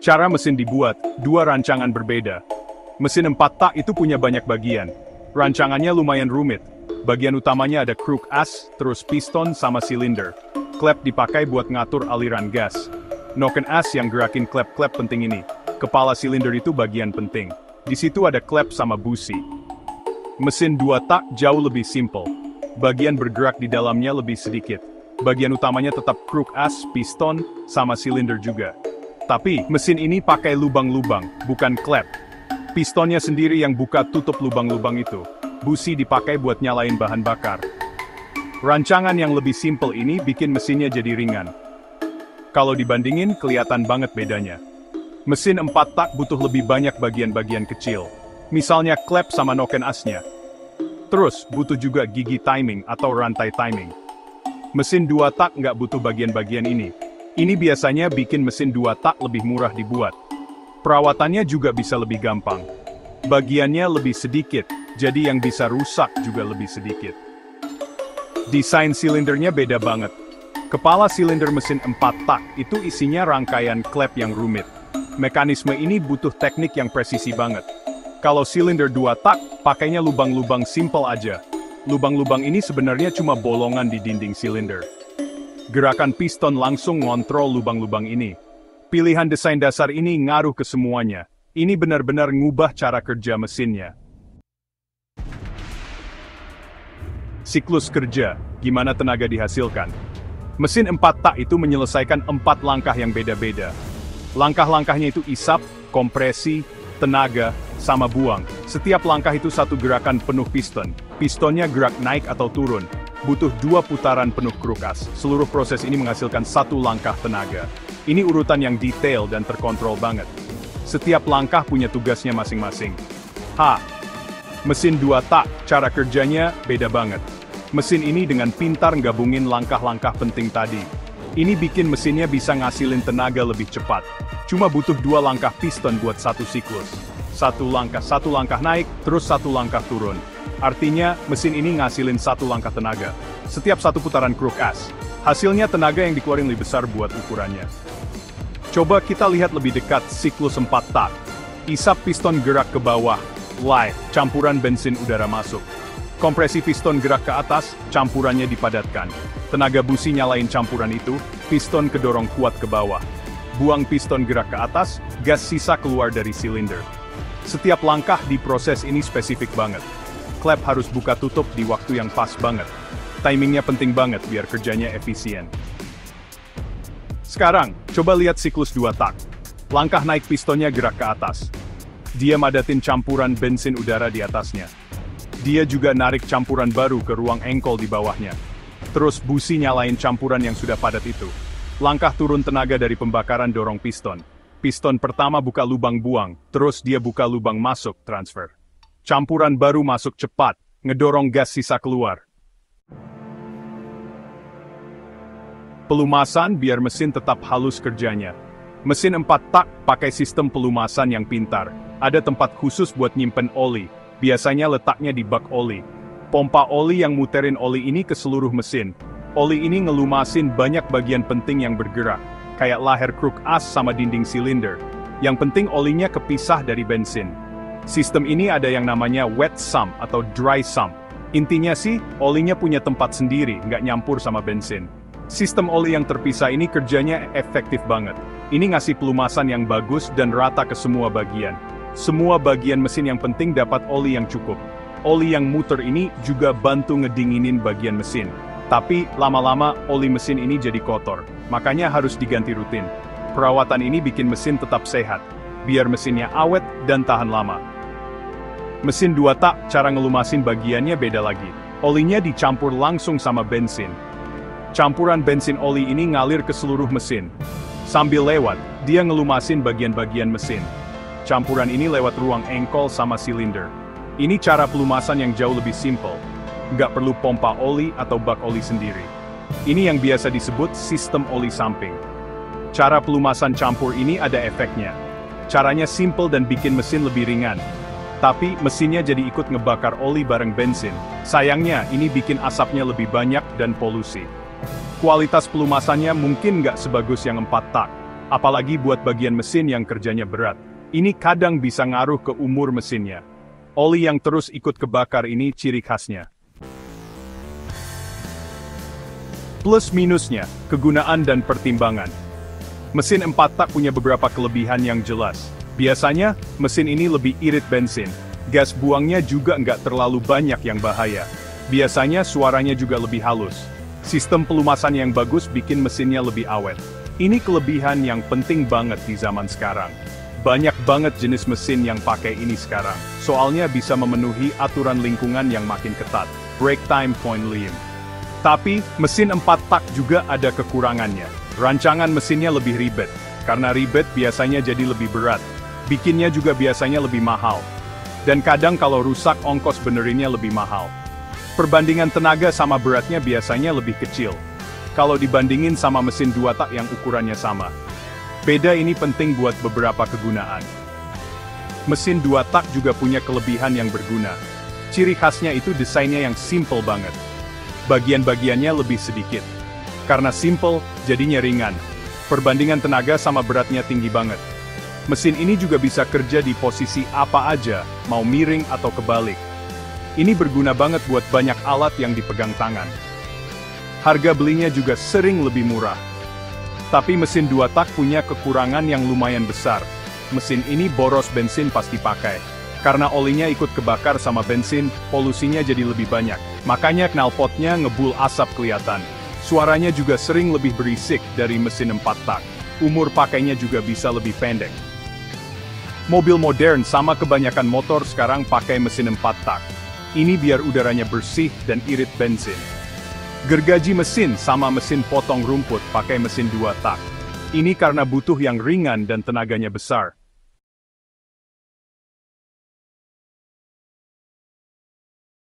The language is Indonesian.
Cara mesin dibuat, dua rancangan berbeda. Mesin 4 tak itu punya banyak bagian. Rancangannya lumayan rumit. Bagian utamanya ada crook as, terus piston sama silinder. Klep dipakai buat ngatur aliran gas. Noken as yang gerakin klep-klep penting ini. Kepala silinder itu bagian penting. Di situ ada klep sama busi. Mesin 2 tak jauh lebih simple. Bagian bergerak di dalamnya lebih sedikit. Bagian utamanya tetap crook as, piston, sama silinder juga. Tapi, mesin ini pakai lubang-lubang, bukan klep. Pistonnya sendiri yang buka tutup lubang-lubang itu. Busi dipakai buat nyalain bahan bakar. Rancangan yang lebih simple ini bikin mesinnya jadi ringan. Kalau dibandingin, kelihatan banget bedanya. Mesin 4 tak butuh lebih banyak bagian-bagian kecil. Misalnya klep sama noken asnya. Terus, butuh juga gigi timing atau rantai timing. Mesin 2 tak nggak butuh bagian-bagian ini. Ini biasanya bikin mesin 2 tak lebih murah dibuat. Perawatannya juga bisa lebih gampang. Bagiannya lebih sedikit, jadi yang bisa rusak juga lebih sedikit. Desain silindernya beda banget. Kepala silinder mesin 4 tak itu isinya rangkaian klep yang rumit. Mekanisme ini butuh teknik yang presisi banget. Kalau silinder 2 tak, pakainya lubang-lubang simple aja. Lubang-lubang ini sebenarnya cuma bolongan di dinding silinder. Gerakan piston langsung ngontrol lubang-lubang ini. Pilihan desain dasar ini ngaruh ke semuanya. Ini benar-benar ngubah cara kerja mesinnya. Siklus kerja, gimana tenaga dihasilkan? Mesin 4 tak itu menyelesaikan 4 langkah yang beda-beda. Langkah-langkahnya itu isap, kompresi, tenaga, sama buang. Setiap langkah itu satu gerakan penuh piston. Pistonnya gerak naik atau turun. Butuh 2 putaran penuh crook as. Seluruh proses ini menghasilkan 1 langkah tenaga. Ini urutan yang detail dan terkontrol banget. Setiap langkah punya tugasnya masing-masing. Mesin 2 tak, cara kerjanya beda banget. Mesin ini dengan pintar gabungin langkah-langkah penting tadi. Ini bikin mesinnya bisa ngasilin tenaga lebih cepat. Cuma butuh 2 langkah piston buat satu siklus. Satu langkah naik, terus 1 langkah turun. Artinya, mesin ini ngasilin 1 langkah tenaga. Setiap 1 putaran crook as. Hasilnya tenaga yang dikeluarin lebih besar buat ukurannya. Coba kita lihat lebih dekat siklus 4 tak. Isap piston gerak ke bawah. Live, campuran bensin udara masuk. Kompresi piston gerak ke atas, campurannya dipadatkan. Tenaga busi nyalain campuran itu, piston kedorong kuat ke bawah. Buang piston gerak ke atas, gas sisa keluar dari silinder. Setiap langkah di proses ini spesifik banget. Klep harus buka tutup di waktu yang pas banget. Timingnya penting banget biar kerjanya efisien. Sekarang, coba lihat siklus 2 tak. Langkah naik pistonnya gerak ke atas. Dia madatin campuran bensin udara di atasnya. Dia juga narik campuran baru ke ruang engkol di bawahnya. Terus busi nyalain campuran yang sudah padat itu. Langkah turun tenaga dari pembakaran dorong piston. Piston pertama buka lubang buang, terus dia buka lubang masuk, transfer. Campuran baru masuk cepat, ngedorong gas sisa keluar. Pelumasan biar mesin tetap halus kerjanya. Mesin 4 tak pakai sistem pelumasan yang pintar. Ada tempat khusus buat nyimpen oli. Biasanya letaknya di bak oli. Pompa oli yang muterin oli ini ke seluruh mesin. Oli ini ngelumasin banyak bagian penting yang bergerak. Kayak laher crook as sama dinding silinder. Yang penting olinya kepisah dari bensin. Sistem ini ada yang namanya wet sump atau dry sump. Intinya sih, olinya punya tempat sendiri, nggak nyampur sama bensin. Sistem oli yang terpisah ini kerjanya efektif banget. Ini ngasih pelumasan yang bagus dan rata ke semua bagian. Semua bagian mesin yang penting dapat oli yang cukup. Oli yang muter ini juga bantu ngedinginin bagian mesin. Tapi, lama-lama oli mesin ini jadi kotor. Makanya harus diganti rutin. Perawatan ini bikin mesin tetap sehat. Biar mesinnya awet dan tahan lama. Mesin 2 tak, cara ngelumasin bagiannya beda lagi. Olinya dicampur langsung sama bensin. Campuran bensin oli ini ngalir ke seluruh mesin. Sambil lewat, dia ngelumasin bagian-bagian mesin. Campuran ini lewat ruang engkol sama silinder. Ini cara pelumasan yang jauh lebih simple. Nggak perlu pompa oli atau bak oli sendiri. Ini yang biasa disebut sistem oli samping. Cara pelumasan campur ini ada efeknya. Caranya simple dan bikin mesin lebih ringan. Tapi, mesinnya jadi ikut ngebakar oli bareng bensin. Sayangnya, ini bikin asapnya lebih banyak dan polusi. Kualitas pelumasannya mungkin nggak sebagus yang 4 tak. Apalagi buat bagian mesin yang kerjanya berat. Ini kadang bisa ngaruh ke umur mesinnya. Oli yang terus ikut kebakar ini ciri khasnya. Plus minusnya, kegunaan dan pertimbangan. Mesin 4 tak punya beberapa kelebihan yang jelas. Biasanya, mesin ini lebih irit bensin. Gas buangnya juga nggak terlalu banyak yang bahaya. Biasanya suaranya juga lebih halus. Sistem pelumasan yang bagus bikin mesinnya lebih awet. Ini kelebihan yang penting banget di zaman sekarang. Banyak banget jenis mesin yang pakai ini sekarang. Soalnya bisa memenuhi aturan lingkungan yang makin ketat. Brake time point lim. Tapi, mesin 4 tak juga ada kekurangannya. Rancangan mesinnya lebih ribet. Karena ribet biasanya jadi lebih berat. Bikinnya juga biasanya lebih mahal. Dan kadang kalau rusak ongkos benerinnya lebih mahal. Perbandingan tenaga sama beratnya biasanya lebih kecil. Kalau dibandingin sama mesin 2 tak yang ukurannya sama. Beda ini penting buat beberapa kegunaan. Mesin 2 tak juga punya kelebihan yang berguna. Ciri khasnya itu desainnya yang simple banget. Bagian-bagiannya lebih sedikit. Karena simple, jadinya ringan. Perbandingan tenaga sama beratnya tinggi banget. Mesin ini juga bisa kerja di posisi apa aja, mau miring atau kebalik. Ini berguna banget buat banyak alat yang dipegang tangan. Harga belinya juga sering lebih murah. Tapi mesin 2 tak punya kekurangan yang lumayan besar. Mesin ini boros bensin pas dipakai. Karena olinya ikut kebakar sama bensin, polusinya jadi lebih banyak. Makanya knalpotnya ngebul asap kelihatan. Suaranya juga sering lebih berisik dari mesin 4 tak. Umur pakainya juga bisa lebih pendek. Mobil modern sama kebanyakan motor sekarang pakai mesin 4 tak. Ini biar udaranya bersih dan irit bensin. Gergaji mesin sama mesin potong rumput pakai mesin 2 tak. Ini karena butuh yang ringan dan tenaganya besar.